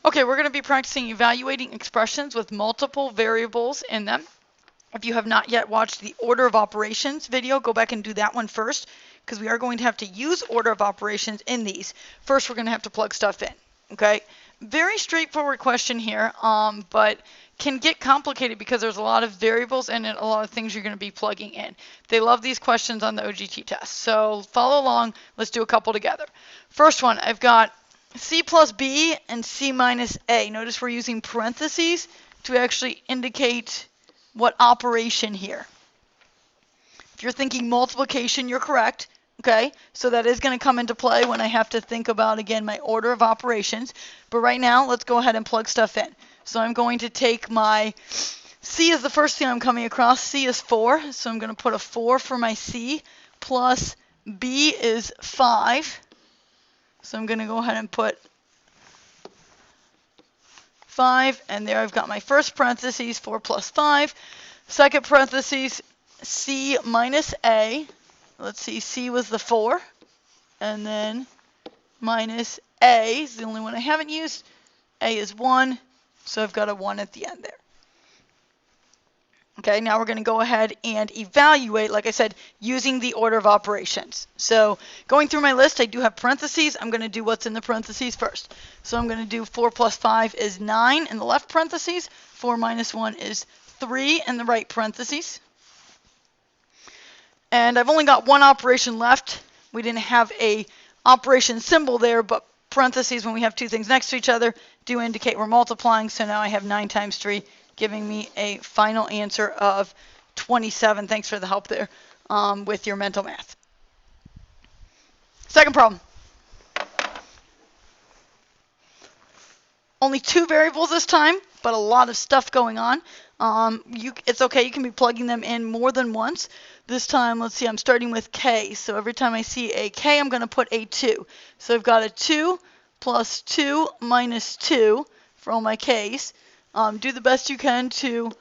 Okay, we're going to be practicing evaluating expressions with multiple variables in them. If you have not yet watched the order of operations video, go back and do that one first, because we are going to have to use order of operations in these. First, we're going to have to plug stuff in. Okay, very straightforward question here, but can get complicated because there's a lot of variables in it, a lot of things you're going to be plugging in. They love these questions on the OGT test, so follow along. Let's do a couple together. First one, I've got C plus B and C minus A. Notice we're using parentheses to actually indicate what operation here. If you're thinking multiplication, you're correct. Okay, so that is going to come into play when I have to think about, again, my order of operations. But right now, let's go ahead and plug stuff in. So I'm going to take my C is the first thing I'm coming across. C is 4, so I'm going to put a 4 for my C, plus B is 5. So I'm going to go ahead and put 5, and there I've got my first parentheses, 4 plus 5. Second parentheses, C minus A. Let's see, C was the 4, and then minus A is the only one I haven't used. A is 1, so I've got a 1 at the end there. Okay, now we're going to go ahead and evaluate, like I said, using the order of operations. So going through my list, I do have parentheses. I'm going to do what's in the parentheses first. So I'm going to do 4 plus 5 is 9 in the left parentheses. 4 minus 1 is 3 in the right parentheses. And I've only got one operation left. We didn't have a operation symbol there, but parentheses, when we have two things next to each other, do indicate we're multiplying. So now I have 9 times 3, giving me a final answer of 27. Thanks for the help there with your mental math. Second problem. Only 2 variables this time, but a lot of stuff going on. It's okay, you can be plugging them in more than once. This time, let's see, I'm starting with K. So every time I see a K, I'm going to put a 2. So I've got a 2 plus 2 minus 2 for all my Ks. Do the best you can to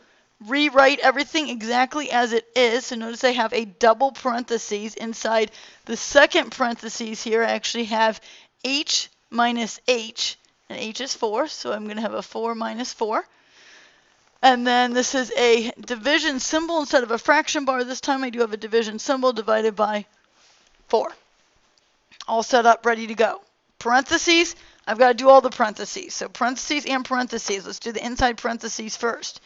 rewrite everything exactly as it is. So notice I have a double parentheses inside the second parentheses here. I actually have H minus H, and H is 4, so I'm going to have a 4 minus 4. And then this is a division symbol instead of a fraction bar. This time I do have a division symbol divided by 4. All set up, ready to go. Parentheses, I've got to do all the parentheses. So parentheses and parentheses. Let's do the inside parentheses first.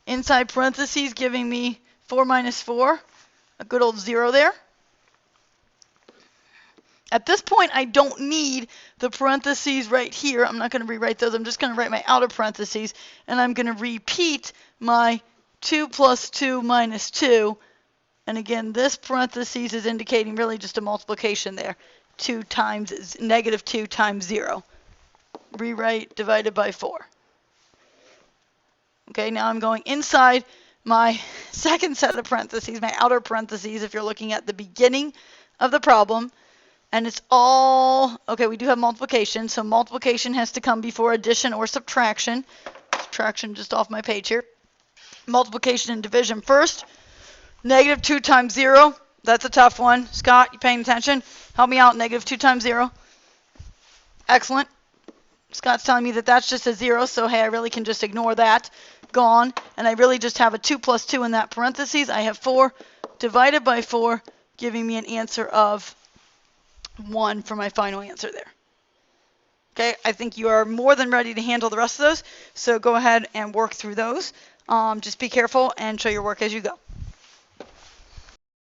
Inside parentheses giving me 4 minus 4, a good old 0 there. At this point, I don't need the parentheses right here. I'm not going to rewrite those. I'm just going to write my outer parentheses, and I'm going to repeat my 2 plus 2 minus 2. And again, this parentheses is indicating really just a multiplication there. 2 times negative 2 times 0. Rewrite divided by 4. Okay, now I'm going inside my second set of parentheses, my outer parentheses, if you're looking at the beginning of the problem. And it's all, okay, we do have multiplication, so multiplication has to come before addition or subtraction. Subtraction just off my page here. Multiplication and division first. Negative 2 times 0, that's a tough one. Scott, you paying attention? Help me out, negative 2 times 0. Excellent. Scott's telling me that that's just a 0, so hey, I really can just ignore that. Gone. And I really just have a 2 plus 2 in that parentheses. I have 4 divided by 4, giving me an answer of 1 for my final answer there. Okay, I think you are more than ready to handle the rest of those, so go ahead and work through those. Just be careful and show your work as you go.